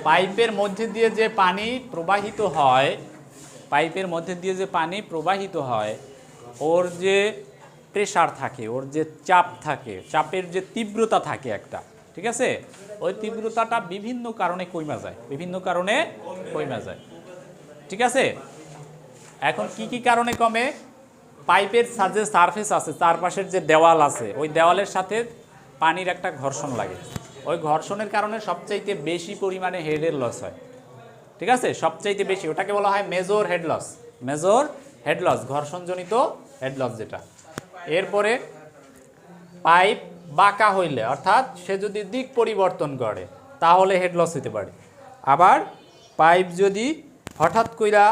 পাইপের মধ্যে দিয়ে যে পানি প্রবাহিত হয়, পাইপের মধ্যে দিয়ে যে পানি প্রবাহিত হয়, ওর যে প্রেসার থাকে, ওর যে চাপ থাকে, চাপের যে তীব্রতা থাকে একটা, ঠিক আছে, ওই তীব্রতাটা বিভিন্ন কারণে কমে যায়, বিভিন্ন কারণে কমে যায়, ঠিক আছে। এখন কি কি কারণে কমে? পাইপের যে সারফেস আছে, চারপাশের যে দেওয়াল আছে, ওই দেওয়ালের সাথে পানির একটা ঘর্ষণ লাগে, ওই ঘর্ষণের কারণে সবচাইতে বেশি পরিমাণে হেডের লস হয়, ঠিক আছে, সবচাইতে বেশি, ওটাকে বলা হয় major head loss, major head loss, ঘর্ষণজনিত হেড লস যেটা। এরপরে পাইপ বাঁকা হইলে, অর্থাৎ সে যদি দিক পরিবর্তন করে তাহলে হেড লস হতে পারে। আবার পাইপ যদি হঠাৎ কইরা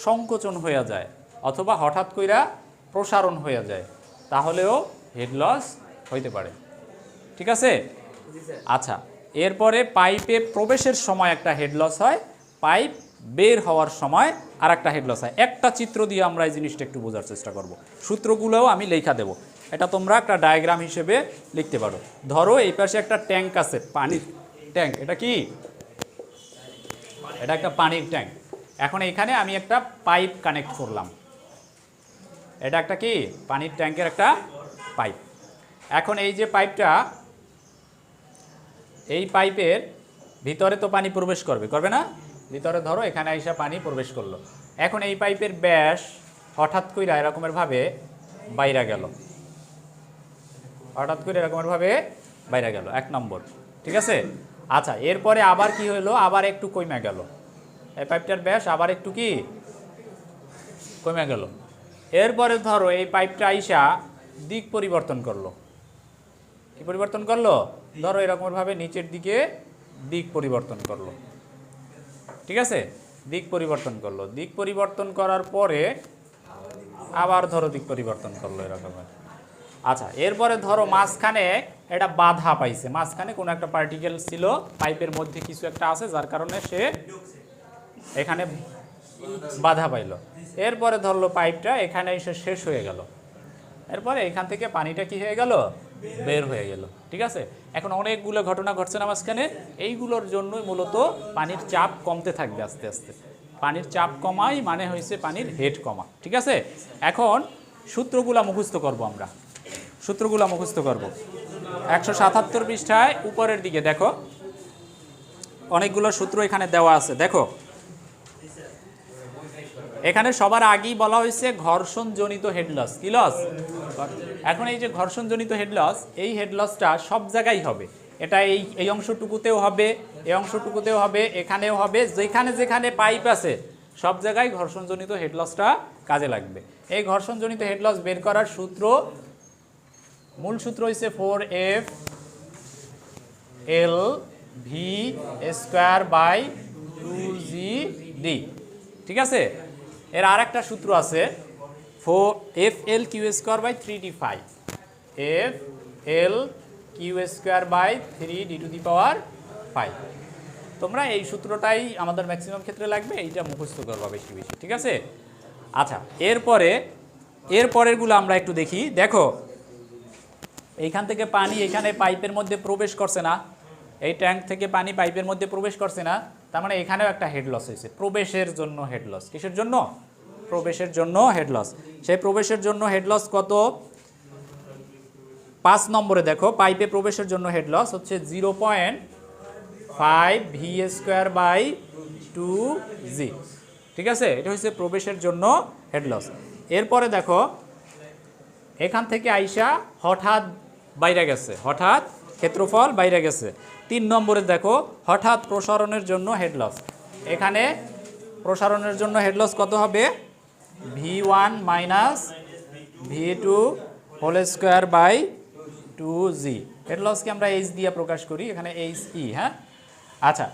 সংকোচন হয়ে যায় অথবা হঠাৎ কইরা প্রসারণ হয়ে যায় তাহলেও হেড লস হইতে পারে, ঠিক আছে। আচ্ছা, এরপরে পাইপে প্রবেশের সময় একটা হেড লস হয়, পাইপ বের হওয়ার সময় আর একটা হেড লস হয়। একটা চিত্র দিয়ে আমরা এই জিনিসটা একটু বোঝার চেষ্টা করব, সূত্রগুলোও আমি লেখা দেব, এটা তোমরা একটা ডায়াগ্রাম হিসেবে লিখতে পারো। ধরো এই পাশে একটা ট্যাঙ্ক আছে, পানির ট্যাঙ্ক, এটা কি? এটা একটা পানির ট্যাঙ্ক। এখন এখানে আমি একটা পাইপ কানেক্ট করলাম, এটা একটা কি? পানির ট্যাঙ্কের একটা পাইপ। এখন এই যে পাইপটা, এই পাইপের ভিতরে তো পানি প্রবেশ করবে, করবে না? ভিতরে ধরো এখানে আইসা পানি প্রবেশ করলো। এখন এই পাইপের ব্যাস হঠাৎ করে এরকমের ভাবে বাইরে গেল, হঠাৎ করে এরকমের ভাবে বাইরে গেল, এক নম্বর, ঠিক আছে। আচ্ছা, এরপরে আবার কি হলো? আবার একটু কমে গেল, এই পাইপটার ব্যাস আবার একটু কি কমে গেল। এরপরে ধরো এই পাইপটা আইসা দিক পরিবর্তন করলো, কি পরিবর্তন করলো? ধরো এরকমভাবে নিচের দিকে দিক পরিবর্তন করলো, ঠিক আছে, দিক পরিবর্তন করলো। দিক পরিবর্তন করার পরে আবার ধরো দিক পরিবর্তন করলো এরকমের। আচ্ছা, এরপরে ধরো মাঝখানে এটা বাধা পাইছে, মাঝখানে কোনো একটা পার্টিকেল ছিল, পাইপের মধ্যে কিছু একটা আছে যার কারণে সে এখানে বাধা পাইল। এরপরে ধরলো পাইপটা এখানে এসে শেষ হয়ে গেল, এরপরে এখান থেকে পানিটা কি হয়ে গেল? বের হয়ে গেল, ঠিক আছে। এখন অনেকগুলো ঘটনা ঘটছে না মাঝখানে, এইগুলোর জন্যই মূলত পানির চাপ কমতে থাকবে আস্তে আস্তে। পানির চাপ কমাই মানে হয়েছে পানির হেড কমা, ঠিক আছে। এখন সূত্রগুলা মুখস্থ করব আমরা, সূত্রগুলা মুখস্থ করব। 177 পৃষ্ঠায় উপরের দিকে দেখো, অনেকগুলো সূত্র এখানে দেওয়া আছে। দেখো এখানে সবার আগেই বলা হয়েছে ঘর্ষণজনিত হেড লস, কি লস? এখন এই যে ঘর্ষণজনিত হেড লস, এই হেড লসটা সব জায়গায় হবে, এটা এই অংশটুকুতেও হবে, এই অংশটুকুতেও হবে, এখানেও হবে, যেখানে যেখানে পাইপ আছে সব জায়গায় ঘর্ষণজনিত হেড লসটা কাজে লাগবে। এই ঘর্ষণজনিত হেড লস বের করার সূত্র, মূল সূত্র হচ্ছে 4F L V square by 2GD, ঠিক আছে। এর আর একটা সূত্র আছে, 4FL Q square by 3D5, FL Q square by 3D to the power 5। তোমরা এই সূত্রটাই আমাদের ম্যাক্সিমাম ক্ষেত্রে লাগবে, এইটা মুখস্থ করবা বেশি বেশি, ঠিক আছে। আচ্ছা, এরপরেরগুলো আমরা একটু দেখি। দেখো এইখান থেকে পানি এখানে পাইপের মধ্যে প্রবেশ করছে না, এই ট্যাঙ্ক থেকে পানি পাইপের মধ্যে প্রবেশ করছে না, তার মানে এখানেও একটা হেড লস হয়েছে, প্রবেশের জন্য হেড লস। কিসের জন্য? প্রবেশের জন্য হেড লস। সেই প্রবেশের জন্য হেড লস কত? 5 নম্বরে দেখো, পাইপে প্রবেশের জন্য হেড লস হচ্ছে 0.5 V স্কয়ার বাই 2G, ঠিক আছে। এটা হচ্ছে প্রবেশের জন্য হেড লস। এরপরে দেখো এখান থেকে আইসা হঠাৎ বাইরে গেছে, হঠাৎ ক্ষেত্রফল বাইরে গেছে। 3 নম্বরে দেখো হঠাৎ প্রসারণের জন্য হেড লস, এখানে প্রসারণের জন্য হেড লস কত হবে? V1 minus V2 whole square by 2G। Head লসকে আমরা H দিয়ে প্রকাশ করি, এখানে HE, হ্যাঁ। আচ্ছা,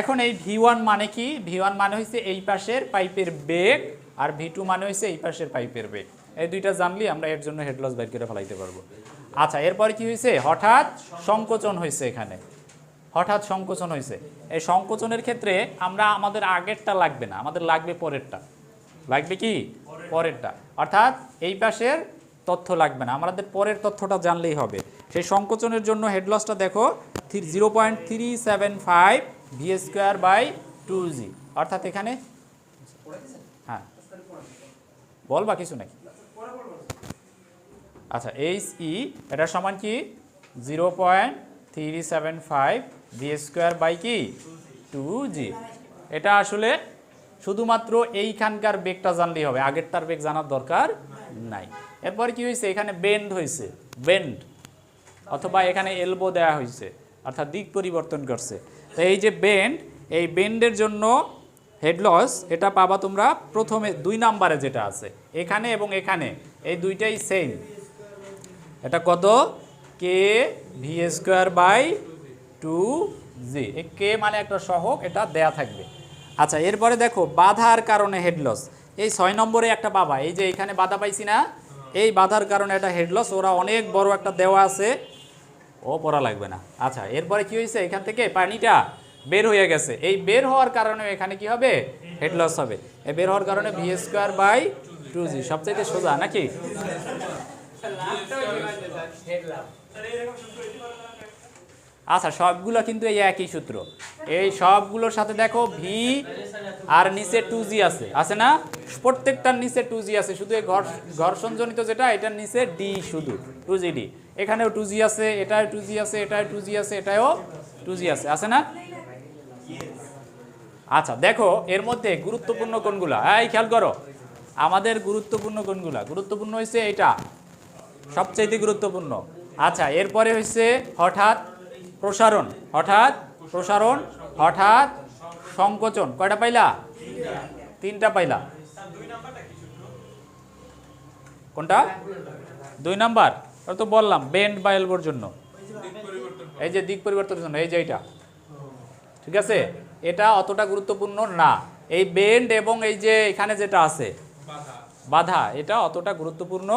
এখন এই V1 মানে কি? V1 মানে হচ্ছে এই পাশের পাইপের বেগ, আর V2 মানে হচ্ছে এই পাশের পাইপের বেগ। এই দুইটা জানলে আমরা এর জন্য হেড লস বের করে ফেলাইতে পারবো। আচ্ছা, এরপরে কি হয়েছে? হঠাৎ সংকোচন হয়েছে, এখানে হঠাৎ সংকোচন হয়েছে। এই সংকোচনের ক্ষেত্রে আমরা আমাদের আগেরটা লাগবে না, আমাদের লাগবে পরেরটা। লাগবে কি? পরেরটা। অর্থাৎ এই পাশের তথ্য লাগবে না, আমাদের পরের তথ্যটা জানলেই হবে। সেই সংকোচনের জন্য হেড লসটা দেখো 0.375 v²/2g, অর্থাৎ এখানে হ্যাঁ বল বা কিছু নাকি। আচ্ছা HE এটা সমান কি 0.375 v²/2g। এটা আসলে শুধুমাত্র এইখানকার বেগটা জানলেই হবে, আগেরটার বেগ জানার দরকার নাই। এরপর কি হয়েছে, এখানে বেন্ড হয়েছে, বেন্ড অথবা এখানে এলবো দেওয়া হয়েছে, অর্থাৎ দিক পরিবর্তন করছে। তো এই যে বেন্ড, এই বেন্ডের জন্য হেড লস এটা পাবা তোমরা প্রথমে 2 নাম্বারে যেটা আছে এখানে এবং এখানে, এই দুইটাই সেম। এটা কত, কে v²/2g। এই কে মানে একটা সহগ, এটা দেয়া থাকবে। আচ্ছা এরপরে দেখো বাধার কারণে হেড লস, এই 6 নম্বরে একটা পাবা, এই যে এখানে বাধা পাইছি না, এই বাধার কারণে এটা হেড লস। ওরা অনেক বড় একটা দেওয়া আছে, ও পড়া লাগবে না। আচ্ছা এরপরে কি হয়েছে, এখান থেকে পানিটা বের হয়ে গেছে, এই বের হওয়ার কারণে এখানে কি হবে, হেড লস হবে। এই বের হওয়ার কারণে v²/2g, সবচাইতে সোজা নাকি। আচ্ছা সবগুলো কিন্তু এই একই সূত্র, এই সবগুলোর সাথে দেখো ভি আর নিচে 2g আছে, আছে না, প্রত্যেকটার নিচে 2g আছে, শুধু এই ঘর্ষণজনিত যেটা এটার নিচে ডি, শুধু 2gd। এখানেও 2g আছে, এটাও 2g আছে, এটাও 2g আছে, এটাও 2g আছে, আছে না। আচ্ছা দেখো এর মধ্যে গুরুত্বপূর্ণ কোনগুলা, এই খেয়াল করো, আমাদের গুরুত্বপূর্ণ কোনগুলা, গুরুত্বপূর্ণ হয়েছে এটা সবচাইতে গুরুত্বপূর্ণ। আচ্ছা এরপরে হচ্ছে হঠাৎ প্রসারণ, হঠাৎ প্রসারণ, হঠাৎ সংকোচন। কয়টা পাইলা, 3টা পাইলা। কোনটা 2 নাম্বার, ওটা তো বললাম বেন্ড বা এলবোর জন্য, এই যে দিক পরিবর্তনের জন্য, এই যে এটা, ঠিক আছে। এটা অতটা গুরুত্বপূর্ণ না, এই বেন্ড এবং এই যে এখানে যেটা আছে বাধা, এটা অতটা গুরুত্বপূর্ণ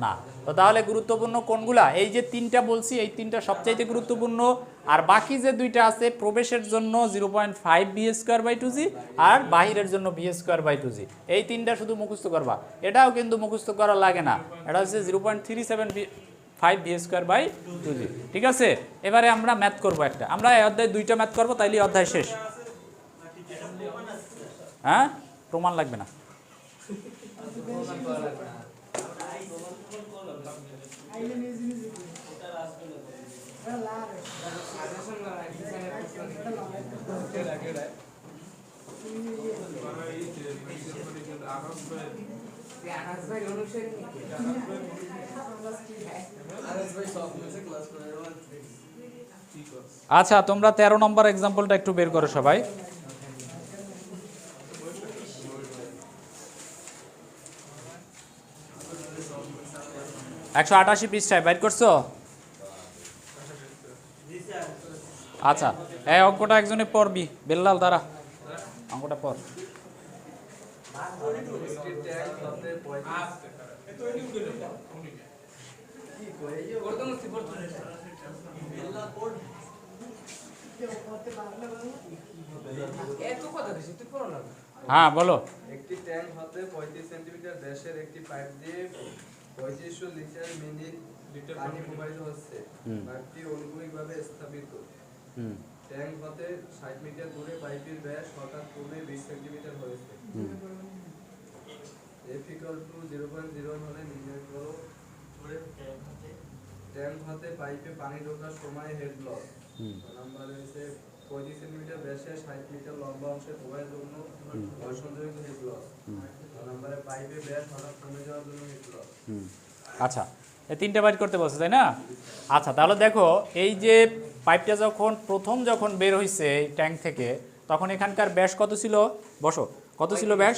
না। তো তাহলে গুরুত্বপূর্ণ কোনগুলা, এই যে 3টা বলছি, এই 3টা সবচাইতে গুরুত্বপূর্ণ। আর বাকি যে 2টা আছে, প্রবেশের জন্য 0.5 v²/2g আর বাহিরের জন্য v²/2g, এই 3টা শুধু মুখস্থ করবা। এটাও কিন্তু মুখস্থ করা লাগে না, এটা হচ্ছে 0.375 v²/2g, ঠিক আছে। এবারে আমরা ম্যাথ করব একটা, আমরা এই অধ্যায় 2টা ম্যাথ করব, তাইলে অধ্যায় শেষ। হ্যাঁ প্রমাণ লাগবে না। আচ্ছা তোমরা 13 নম্বর এক্সাম্পলটা একটু বের করো সবাই। 188 পৃষ্ঠায় বাইর করছো। আচ্ছা এই অঙ্কটা একজনে পড়বি, বেল্লাল দ্বারা অঙ্কটা পড়। হ্যাঁ বলো। একটি ট্যাঙ্ক হতে 35 সেন্টিমিটার ব্যাসের একটি পাইপ দিয়ে 3500 লিটার মিনিট পানি প্রবাহিত হচ্ছে। পাইপটি অনুভূমিকভাবে স্থাপিত। ট্যাঙ্ক হতে 60 মিটার দূরে পাইপের ব্যাস হঠাৎ কমে 20 সেন্টিমিটার হয়েছে। F = 0.01 হলে নির্ণয় করো ট্যাঙ্ক হতে পাইপে পানি ঢোকার সময় হেড লস। নাম্বার হচ্ছে 35 সেন্টিমিটার ব্যাসে 60 মিটার লম্বা অংশে প্রবাহের জন্য ঘর্ষণজনিত হেড লস। নাম্বারে পাইপে ব্যাস হঠাৎ কমে যাওয়ার জন্য হেড লস। আচ্ছা এই 3টা বাইর করতে বলছে তাই না। আচ্ছা তাহলে দেখো এই যে পাইপটা যখন বের হয়েছে এই ট্যাঙ্ক থেকে, তখন এখানকার ব্যাস কত ছিল, বসো, কত ছিল ব্যাস,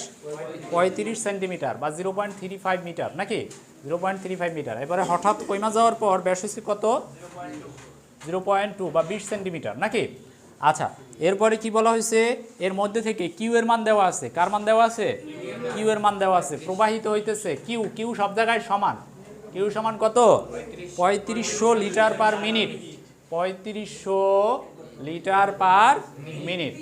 35 সেন্টিমিটার বা 0.35 মিটার নাকি, 0.35 মিটার। এবারে হঠাৎ কইমা যাওয়ার পর ব্যাস হচ্ছে কত, 0.2 বা 20 সেন্টিমিটার নাকি। আচ্ছা এরপরে কি বলা হয়েছে, এর মধ্যে থেকে কিউ এর মান দেওয়া আছে, কার মান দেওয়া আছে, কিউ এর মান দেওয়া আছে, প্রবাহিত হইতেছে কিউ, কিউ সব জায়গায় সমান, কিউ সমান কত, 3500 litre per minute, 3500 litre per minute.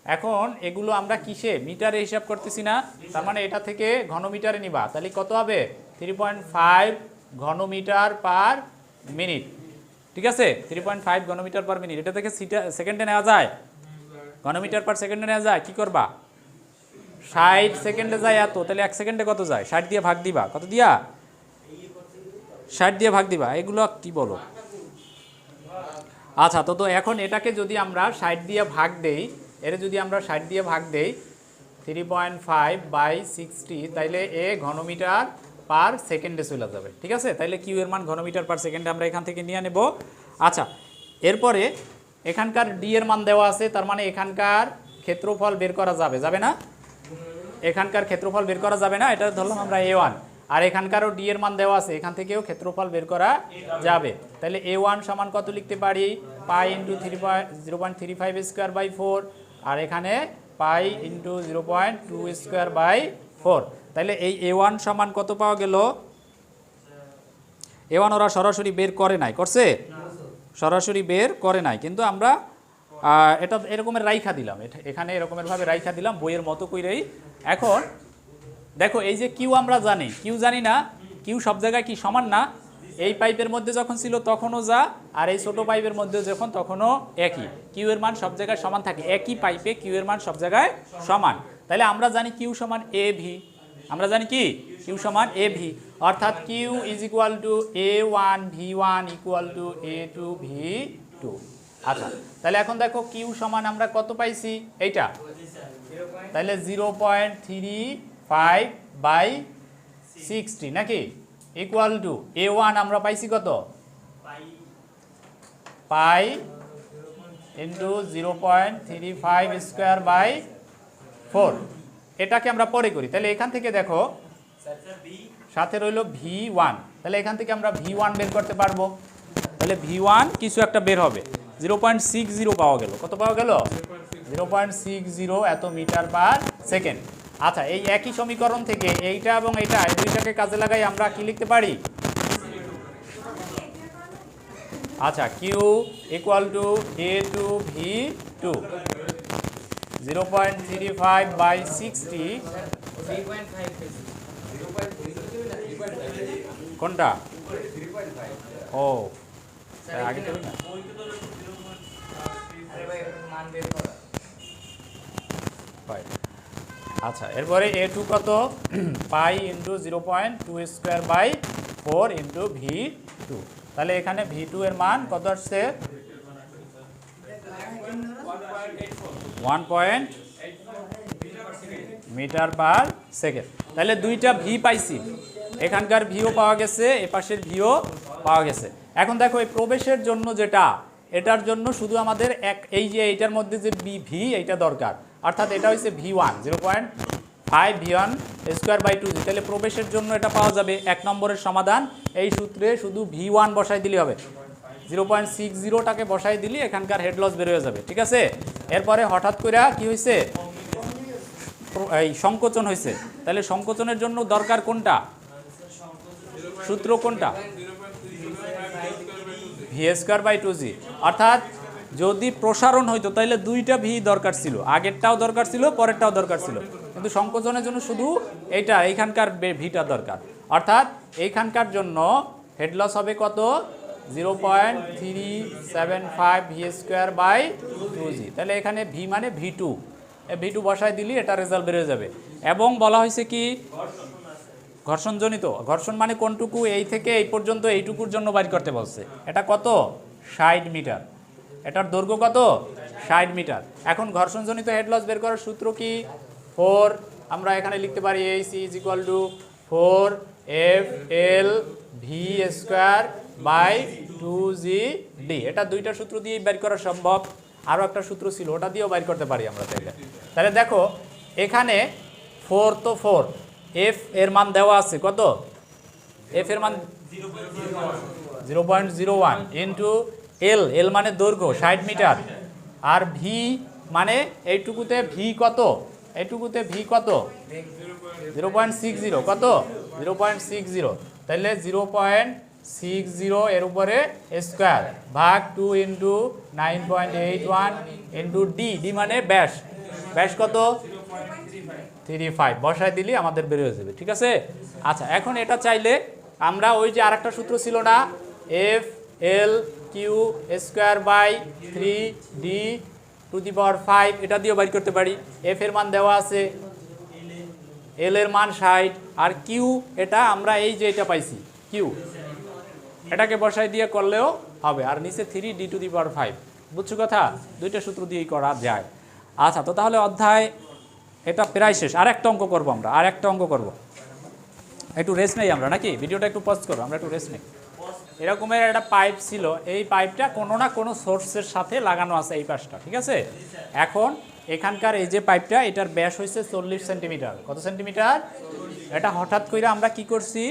এখন এগুলো আমরা কিসে মিটারে হিসাব করতেছি না, তার মানে এটা থেকে ঘনমিটারে নিবা, তাহলে কত হবে 3.5 ঘনমিটার পার মিনিট। ঠিক আছে, 3.5 ঘনমিটার পার মিনিট। এটা থেকে সেকেন্ডে নেওয়া যায়, ঘনমিটার পার সেকেন্ডে নেওয়া যায়। কি করবা, 60 সেকেন্ডে যায় এত, তাহলে 1 সেকেন্ডে কত যায়, 60 দিয়ে ভাগ দিবা, কত দিয়া 60 দিয়ে ভাগ দিবা। এগুলো কি বলো? আচ্ছা, তো এখন এটাকে যদি আমরা 60 দিয়ে ভাগ দেই, এর যদি আমরা 60 দিয়ে ভাগ দেই 3.5/60, তাইলে এ ঘনমিটার পার সেকেন্ডে চলে যাবে। ঠিক আছে, তাইলে কিউ এর মান ঘনমিটার পার সেকেন্ডে আমরা এখান থেকে নিয়ে নেব। আচ্ছা, এরপরে এখানকার ডি এর মান দেওয়া আছে, তার মানে এখানকার ক্ষেত্রফল বের করা যাবে, যাবে না? এখানকার ক্ষেত্রফল বের করা যাবে না, এটা ধরলাম আমরা A1। আর এখানকারও ডি এর মান দেওয়া আছে, এখান থেকেও ক্ষেত্রফল বের করা যাবে। তাহলে A1 সমান কত লিখতে পারি, পাই ইন্টু 0.35 স্কোয়ার বাই 4, আর এখানে পাই ইন্টু 0.2 স্কোয়ার বাই 4। তাহলে এই A1 সমান কত পাওয়া গেল? A1 ওরা সরাসরি বের করে নাই, করছে? সরাসরি বের করে নাই, কিন্তু আমরা এটা এরকমের রাইখা দিলাম, এখানে এরকমের ভাবে রাইখা দিলাম বইয়ের মতো কইরেই। এখন দেখো, এই যে কিউ আমরা জানি, কিউ জানি না, কিউ সব জায়গায় কি সমান না? এই পাইপের মধ্যে যখন ছিল তখনও যা, আর এই ছোট পাইপের মধ্যে যখন তখনও একই। কিউ এর মান সব জায়গায় সমান থাকে, একই পাইপে কিউ এর মান সব জায়গায় সমান। তাহলে আমরা জানি কিউ সমান এ ভি, আমরা জানি কি কিউ সমান এ ভি, অর্থাৎ Q is equal to A1 V1 equal to A2 V2। আচ্ছা, তাহলে এখন দেখো কিউ সমান আমরা কত পাইছি, এইটা, তাহলে 0.35/60 নাকি, ইকুয়াল টু A1 আমরা পাইছি কত, পাই ইন্টু 0.35 স্কোয়ার বাই 4। এটাকে আমরা পরে করি, তাহলে এখান থেকে দেখো সাথে রইল V1, তাহলে এখান থেকে আমরা V1 বের করতে পারবো। তাহলে V1 কিছু একটা বের হবে, 0.60 পাওয়া গেল। কত পাওয়া গেল? 0.60 এত মিটার পার সেকেন্ড। আচ্ছা, এই একই সমীকরণ থেকে এইটা এবং এইটা, এই দুইটাকে কাজে লাগাই আমরা কি লিখতে পারি? আচ্ছা, Q equal to A2 V2, 0.35/60 কোনটা? ও আগে তো না। আচ্ছা, এরপরে A2 কত, pi into 0.2 square by 4 into V2। তাহলে এখানে V2 এর মান কত আসছে, 1 মিটার পার সেকেন্ড। তাহলে দুইটা ভি পাইছি, এখানকার ভিও পাওয়া গেছে, এপাশের ভিও পাওয়া গেছে। এখন দেখো এই প্রবেশের জন্য যেটা, এটার জন্য শুধু আমাদের এই যে এইটার মধ্যে যে ভি এইটা দরকার, অর্থাৎ এটা হচ্ছে V1 0.5 V1 স্কোয়ার বাই 2। তাহলে প্রবেশের জন্য এটা পাওয়া যাবে। 1 নম্বরের সমাধান, এই সূত্রে শুধু V1 বসাই দিলে হবে, 0.60টাকে বসাই দিলে এখানকার হেড লস বের হয়ে যাবে। ঠিক আছে, এরপরে হঠাৎ করে কি হয়েছে, এই সংকোচন হয়েছে। তাহলে সংকোচনের জন্য দরকার কোনটা, সূত্র কোনটা, ভি স্কোয়ার বাই 2g। অর্থাৎ যদি প্রসারণ হইতো তাহলে দুইটা ভি দরকার ছিল, আগেরটাও দরকার ছিল, পরেরটাও দরকার ছিল, কিন্তু সংকোচনের জন্য শুধু এইটা, এইখানকার ভিটা দরকার। অর্থাৎ এইখানকার জন্য হেড লস হবে কত, 0.375 ভি স্কোয়ার বাই 2g। তাহলে এখানে ভি মানে V2, V2 বসায় দিলি এটা রেজাল্ট বেরিয়ে যাবে। এবং বলা হয়েছে কি ঘর্ষণজনিত, ঘর্ষণ মানে কোনটুকু, এই থেকে এই পর্যন্ত এইটুকুর জন্য বাইর করতে বলছে। এটা কত, 60 মিটার, এটার দৈর্ঘ্য কত, 60 মিটার। এখন ঘর্ষণজনিত হেড লস বের করার সূত্র কি, 4 আমরা এখানে লিখতে পারি AC is equal to 4FL V square by 2GD। এটা দুইটা সূত্র দিয়েই বের করা সম্ভব, আরও একটা সূত্র ছিল ওটা দিয়েও বাইর করতে পারি আমরা। তাহলে দেখো এখানে 4 তো 4, এফ এর মান দেওয়া আছে কত, এফ এর মান 0.01 ইন্টু এল মানে দৈর্ঘ্য 60 মিটার, আর ভি মানে এইটুকুতে ভি কত, এইটুকুতে ভি কত 0.60, কত 0.60। তাহলে 0.60 এর উপরে স্কোয়ার ভাগ 2 ইন্টু 9.81 ইন্টু ডি, ডি মানে ব্যাস, ব্যাস কত 3.5 বসায় দিলে আমাদের বের হয়ে যাবে, ঠিক আছে। আচ্ছা এখন এটা চাইলে আমরা ওই যে আরেকটা সূত্র ছিল না, F L Q square by 3d⁵ এটা দিয়েও বাইর করতে পারি। এফ এর মান দেওয়া আছে, এল এর মান 60, আর কিউ এটা আমরা এই যে এটা পাইছি কিউ, এটাকে বসাই দিয়ে করলেও হবে, আর নিচে 3d⁵, বুঝছো কথা, দুইটা সূত্র দিয়েই করা যায়। আচ্ছা তো তাহলে অধ্যায় এটা প্রায় শেষ, আর একটা অঙ্ক করবো আমরা, আর একটা অঙ্ক করবো, একটু রেস্ট নেই আমরা নাকি, ভিডিওটা একটু পজ করবো, আমরা একটু রেস্ট নেই। এরকমের একটা পাইপ ছিল, এই পাইপটা কোনো না কোনো সোর্সের সাথে লাগানো আছে এই পাশটা, ঠিক আছে। এখন এখানকার এই যে পাইপটা, এটার ব্যাস হয়েছে 40 সেন্টিমিটার। কত সেন্টিমিটার? এটা হঠাৎ করে আমরা কি করছি,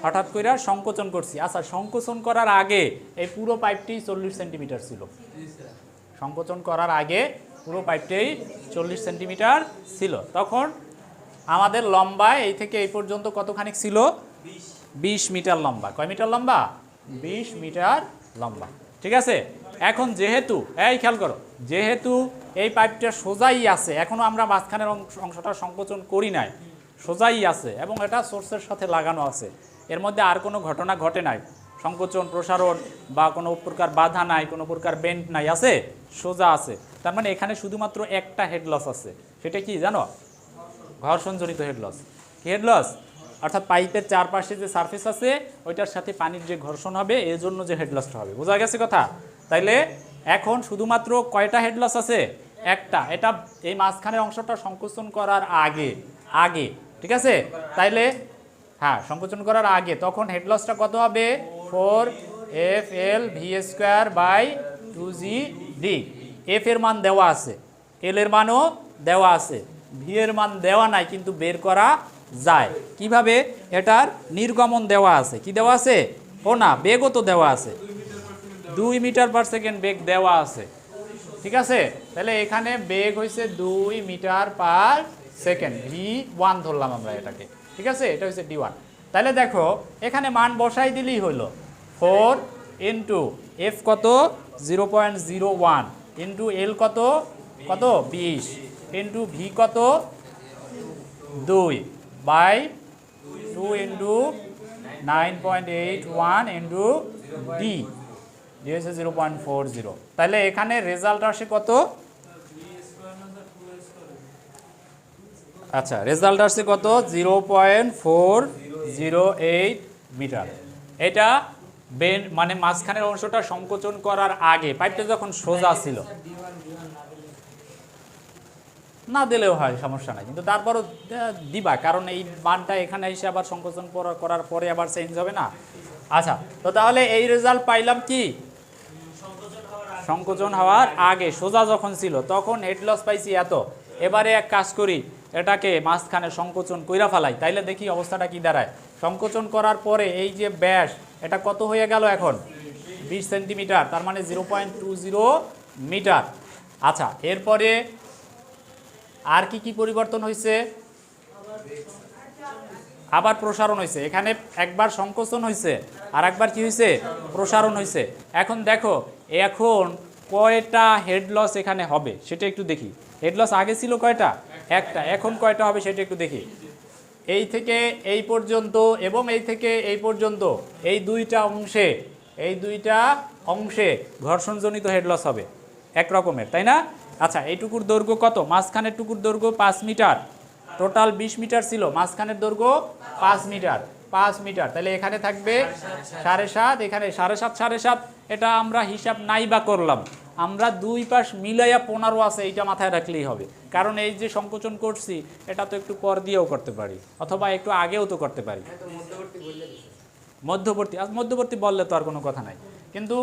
হঠাৎ করে সংকোচন করছি। আচ্ছা সংকোচন করার আগে এই পুরো পাইপটি 40 সেন্টিমিটার ছিল, সংকোচন করার আগে পুরো পাইপটাই 40 সেন্টিমিটার ছিল। তখন আমাদের লম্বা এই থেকে এই পর্যন্ত কতখানি ছিল? 20 মিটার লম্বা। কয় মিটার লম্বা? 20 মিটার লম্বা, ঠিক আছে। এখন যেহেতু এই খেয়াল করো, যেহেতু এই পাইপটা সোজাই আছে, এখনও আমরা মাঝখানের অংশটা সংকোচন করি নাই, সোজাই আছে এবং এটা সোর্সের সাথে লাগানো আছে, এর মধ্যে আর কোনো ঘটনা ঘটে নাই, সংকোচন প্রসারণ বা কোনো প্রকার বাধা নাই, কোনো প্রকার বেন্ড নাই, আছে সোজা আছে। তার মানে এখানে শুধুমাত্র একটা হেড লস আছে, সেটা কি জানো? ঘর্ষণজনিত হেড লস। কি হেড লস? অর্থাৎ পাইপের চারপাশে যে সারফেস আছে ওইটার সাথে পানির যে ঘর্ষণ হবে এর জন্য যে হেড লসটা হবে, বোঝা গেছে কথা? তাইলে এখন শুধুমাত্র কয়টা হেড লস আছে? একটা। এটা এই মাঝখানের অংশটা সংকোচন করার আগে, ঠিক আছে। তাইলে হ্যাঁ সংকোচন করার আগে তখন হেড লসটা কত হবে? 4FL/2GD। এফ এর মান দেওয়া আছে, এল এর মানও দেওয়া আছে, ভি এর মান দেওয়া নাই কিন্তু বের করা যায় কিভাবে? এটার নির্গমন দেওয়া আছে, কি দেওয়া আছে? ও না, বেগও তো দেওয়া আছে, 2 মিটার পার সেকেন্ড বেগ দেওয়া আছে, ঠিক আছে। তাহলে এখানে বেগ হয়েছে 2 মিটার পার সেকেন্ড, V1 ধরলাম আমরা এটাকে, ঠিক আছে। এটা হচ্ছে D1। তাহলে দেখো এখানে মান বসাই দিলেই হলো 4 ইন্টু এফ কত 0.01 ইন্টু এল কত 20 ইন্টু ভি কত 2 বাই 2 ইন্টু 9.81 ইন্টু ডি হচ্ছে 0.40। তাহলে এখানে রেজাল্ট আসে কত? আচ্ছা রেজাল্ট আসছে কত? 0.408 মিটার। এটা মানে মাঝখানের অংশটা সংকোচন করার আগে, পাইপটা যখন সোজা ছিল, না দিলেও হয় সমস্যা নাই, কিন্তু তারপরও দিবা, কারণ এই মানটা এখানে এসে আবার সংকোচন করার পরে আবার চেঞ্জ হবে না। আচ্ছা তো তাহলে এই রেজাল্ট পাইলাম কি? সংকোচন হওয়ার আগে সোজা যখন ছিল তখন হেড লস পাইছি এত। এবারে এক কাজ করি, এটাকে মাঝখানে সংকোচন কইরা ফেলাই, তাইলে দেখি অবস্থাটা কি দাঁড়ায়। সংকোচন করার পরে এই যে ব্যাস, এটা কত হয়ে গেল এখন? 20 সেন্টিমিটার, তার মানে 0.20 মিটার। আচ্ছা এরপরে আর কি কি পরিবর্তন হয়েছে? আবার প্রসারণ হয়েছে। এখানে একবার সংকোচন হয়েছে আর একবার কি হয়েছে? প্রসারণ হয়েছে। এখন দেখো এখন কয়টা হেড লস এখানে হবে সেটা একটু দেখি। হেড লস আগে ছিল কয়টা? একটা। এখন কয়টা হবে সেটা একটু দেখি। এই থেকে এই পর্যন্ত এবং এই থেকে এই পর্যন্ত, এই দুইটা অংশে ঘর্ষণজনিত হেড লস হবে এক রকমের, তাই না? আচ্ছা এইটুকুর দৈর্ঘ্য কত? মাঝখানের টুকুর দৈর্ঘ্য 5 মিটার, টোটাল 20 মিটার ছিল, মাঝখানের দৈর্ঘ্য 5 মিটার। তাহলে এখানে থাকবে 7.5, এখানে 7.5, এটা আমরা হিসাব নাই বা করলাম, আমরা দুই পাশ মিলাইয়া 15 আছে, এইটা মাথায় রাখলেই হবে। কারণ এই যে সংকোচন করছি এটা তো একটু পর দিয়েও করতে পারি অথবা একটু আগেও তো করতে পারি। মধ্যবর্তী বললে তো আর কোনো কথা নাই, কিন্তু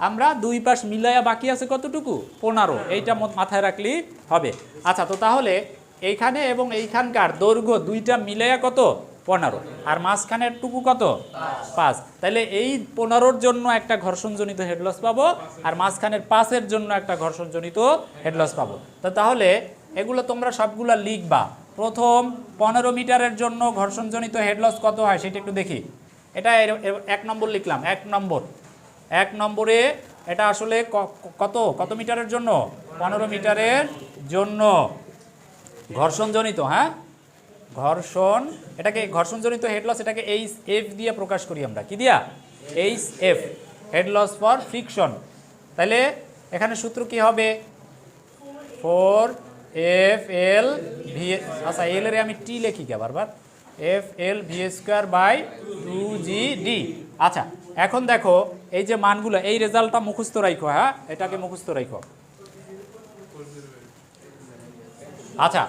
আমরা দুই পাশ মিলাইয়া বাকি আছে কতটুকু? 15, এইটা মাথায় রাখলেই হবে। আচ্ছা তো তাহলে এইখানে এবং এইখানকার দৈর্ঘ্য দুইটা মিলাইয়া কত? 15, আর মাঝখানের টুকু কত? 5। তাহলে এই 15-র জন্য একটা ঘর্ষণজনিত হেড লস পাবো আর মাঝখানের 5-এর জন্য একটা ঘর্ষণজনিত হেড লস পাবো। তাহলে এগুলো তোমরা সবগুলা লিখবা। প্রথম 15 মিটারের জন্য ঘর্ষণজনিত হেড লস কত হয় সেটা একটু দেখি। এটা 1 নম্বর লিখলাম। 1 নম্বরে এটা আসলে কত মিটারের জন্য? 15 মিটারের জন্য ঘর্ষণজনিত, হ্যাঁ ঘর্ষণ, এটাকে ঘর্ষণজনিত হেড লস, এটাকে এইচ এফ দিয়ে প্রকাশ করি আমরা, কি দিয়া? H F, head loss for friction. তাহলে এখানে সূত্র কি হবে? 4 এফ এল ভি, আচ্ছা এল এর আমি টি লিখি কে বারবার, F L V square by 2GD। আচ্ছা এখন দেখো এই যে মানগুলো, এই রেজাল্টটা মুখস্থ রাখো, হ্যাঁ এটাকে মুখস্থ রাখো। আচ্ছা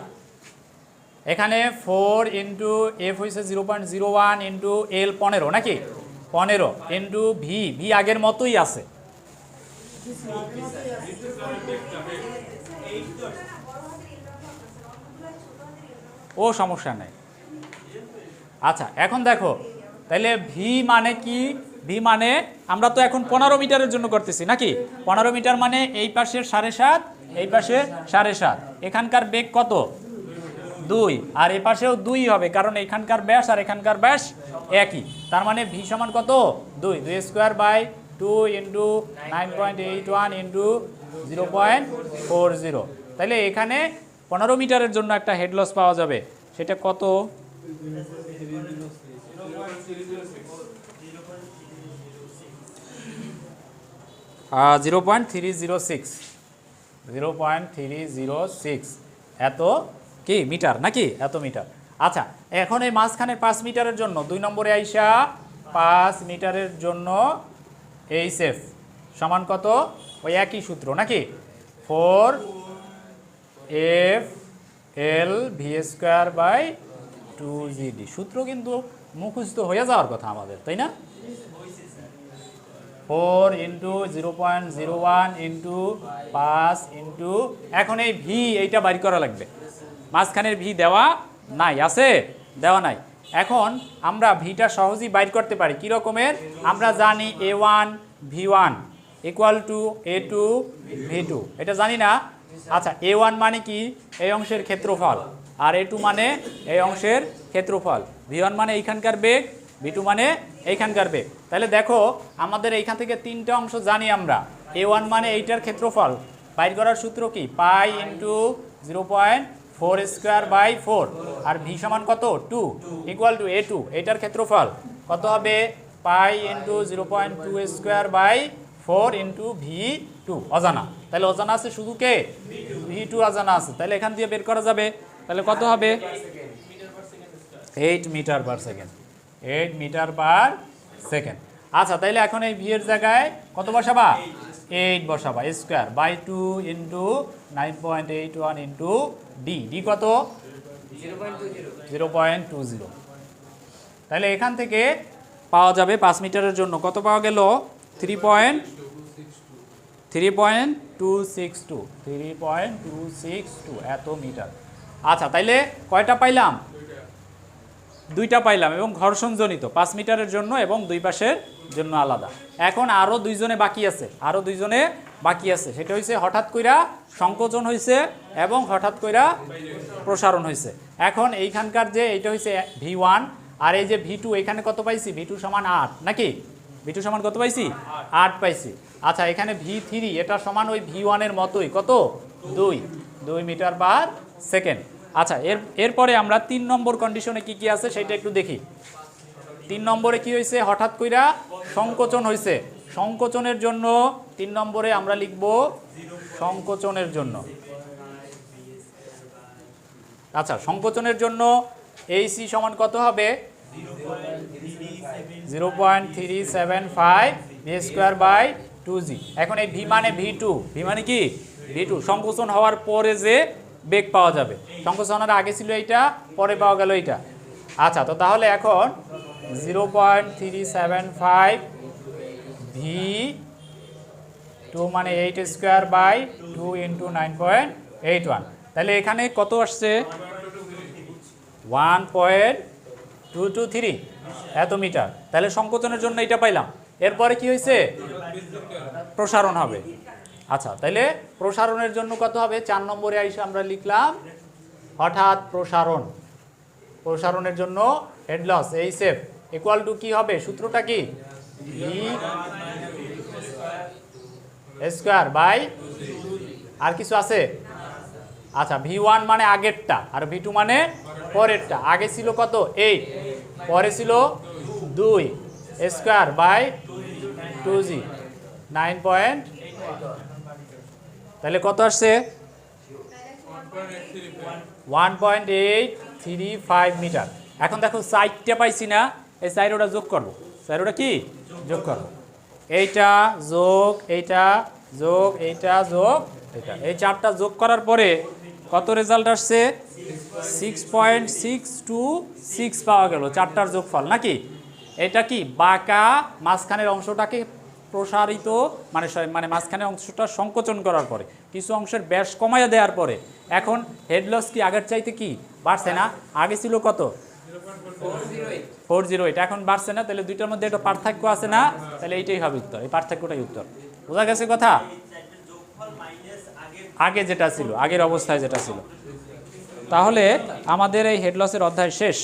এখানে 4 ইন্টু এফ হয়েছে 0.01 ইন্টু এল 15 নাকি, 15 ইন্টু ভি, ভি আগের মতোই আছে। ও সমস্যা নেই। আচ্ছা এখন দেখো তাহলে ভি মানে কি? ভি মানে আমরা তো এখন 15 মিটারের জন্য করতেছি নাকি, 15 মিটার মানে এই পাশের 7.5, এই পাশে 7.5, এখানকার বেগ কত? 2, আর এই পাশেও 2 হবে কারণ এখানকার ব্যাস আর এখানকার ব্যাস একই, তার মানে ভি সমান কত? 2, 2 স্কোয়ার বাই 2 ইন্টু 9.81 ইন্টু 0.40। তাহলে এখানে 15 মিটারের জন্য একটা হেড লস পাওয়া যাবে, সেটা কত? 0.306 এত কি মিটার নাকি, এত মিটার। আচ্ছা এখন এই মাঝখানে 5 মিটারের জন্য 2 নম্বরে আইসা 5 মিটারের জন্য এইচ এফ সমান কত? ওই একই সূত্র নাকি, 4 F L V square by 2GD। সূত্র কিন্তু মুখস্থ হয়ে যাওয়ার কথা আমাদের, তাই না? 4 ইন্টু 0.01 ইন্টু 5 ইন্টু, এখন এই ভি এইটা বাইর করা লাগবে, মাঝখানের ভি দেওয়া নাই, আছে দেওয়া নাই। এখন আমরা ভিটা সহজেই বাইর করতে পারি কি রকমের? আমরা জানি A1 V1 equal to A2 V2, এটা জানি না? আচ্ছা A1 মানে কি? এই অংশের ক্ষেত্রফল, আর A2 মানে এই অংশের ক্ষেত্রফল, V1 মানে এইখানকার বেগ, V2 মানে এইখানকার বেগ। তাহলে দেখো আমাদের এইখান থেকে 3টা অংশ জানি আমরা। A1 মানে এইটার ক্ষেত্রফল, বাইর করার সূত্র কি? পাই ইন্টু 0.4 স্কোয়ার বাই 4, আর ভি সমান কত? 2 ইকুয়াল টু A2, এইটার ক্ষেত্রফল কত হবে? Pi into 0.2 square by 4 into V2, অজানা। তাহলে অজানা আছে শুধু কে? V2 অজানা আছে, তাহলে এখান দিয়ে বের করা যাবে। তাহলে কত হবে? 8 metre per second, 8 metre per second. আচ্ছা তাইলে এখন এই ভি এর জায়গায় কত বসাবা? 8 বসাবা, square by 2 into 9.81 into D, D কত? 0.20। তাহলে এখান থেকে পাওয়া যাবে 5 মিটারের জন্য কত পাওয়া গেল? 3.262 এত মিটার। আচ্ছা তাইলে কয়টা পাইলাম? 2টা পাইলাম, এবং ঘর্ষণজনিত 5 মিটারের জন্য এবং দুই পাশের জন্য আলাদা। এখন আরও 2জনে বাকি আছে, আরও 2জনে বাকি আছে, সেটা হচ্ছে হঠাৎ কইরা সংকোচন হয়েছে এবং হঠাৎ কইরা প্রসারণ হয়েছে। এখন এইখানকার যে এইটা হচ্ছে V1 আর এই যে V2, এখানে কত পাইছি? V2 সমান 8 নাকি, V2 সমান কত পাইছি? 8 পাইছি। আচ্ছা এখানে V3 এটা সমান ওই V1 এর মতোই, কত? 2 মিটার পার সেকেন্ড। আচ্ছা এরপরে আমরা 3 নম্বর কন্ডিশনে কি কি আছে সেটা একটু দেখি। 3 নম্বরে কি হয়েছে? হঠাৎ কইরা সংকোচন হয়েছে। সংকোচনের জন্য 3 নম্বরে আমরা লিখব সংকোচনের জন্য। আচ্ছা সংকোচনের জন্য AC সমান কত হবে? 0.375 ভি স্কোয়ার বাই 2G। এখন এই ভি মানে V2, ভি মানে কি? V2 সংকোচন হওয়ার পরে যে বেগ পাওয়া যাবে, সংকোচনের আগে ছিল এইটা, পরে পাওয়া গেল এইটা। আচ্ছা তো তাহলে এখন 0.375 V2 মানে 8 স্কোয়ার বাই 2 ইন্টু 9.81, তাহলে এখানে কত আসছে? 1.223 এত মিটার। তাহলে সংকোচনের জন্য এটা পাইলাম। এরপরে কি হয়েছে? প্রসারণ হবে। আচ্ছা তাহলে প্রসারণের জন্য কত হবে? 4 নম্বরে আইসে আমরা লিখলাম হঠাৎ প্রসারণ। প্রসারণের জন্য head loss HF equal to কি হবে? সূত্রটা কি? ভি স্কোয়ার বাই, আর কিছু আছে? আচ্ছা V1 মানে আগেরটা আর V2 মানে পরেরটা। আগে ছিল কত 8, পরে ছিল 2 স্কয়ার বাই 2g 9 তাহলে কত আসছে 1.835 মিটার। এখন দেখো সাইডটা পাইছি না, এই সাইড ওটা যোগ করবো, সাইড ওটা কি যোগ করবো, এইটা যোগ এইটা যোগ এইটা যোগ এটা, এই চারটা যোগ করার পরে কত রেজাল্ট আসছে 6.626 পাওয়া গেল, চারটার যোগফল নাকি। এটা কি বাঁকা মাঝখানের অংশটাকে প্রসারিত মানে মানে মাঝখানের অংশটা সংকোচন করার পরে কিছু অংশের ব্যাস কমাইয়া দেওয়ার পরে এখন হেড লস কি আগের চাইতে কি বাড়ছে না, আগে ছিল কত 408, এখন বাড়ছে না, তাহলে দুইটার মধ্যে একটা পার্থক্য আছে না, তাহলে এইটাই হবে উত্তর, এই পার্থক্যটাই উত্তর। বোঝা গেছে কথা, আগে যেটা ছিল আগের অবস্থায় যেটা ছিল। তাহলে আমাদের এই হেড লসের অধ্যায় শেষ।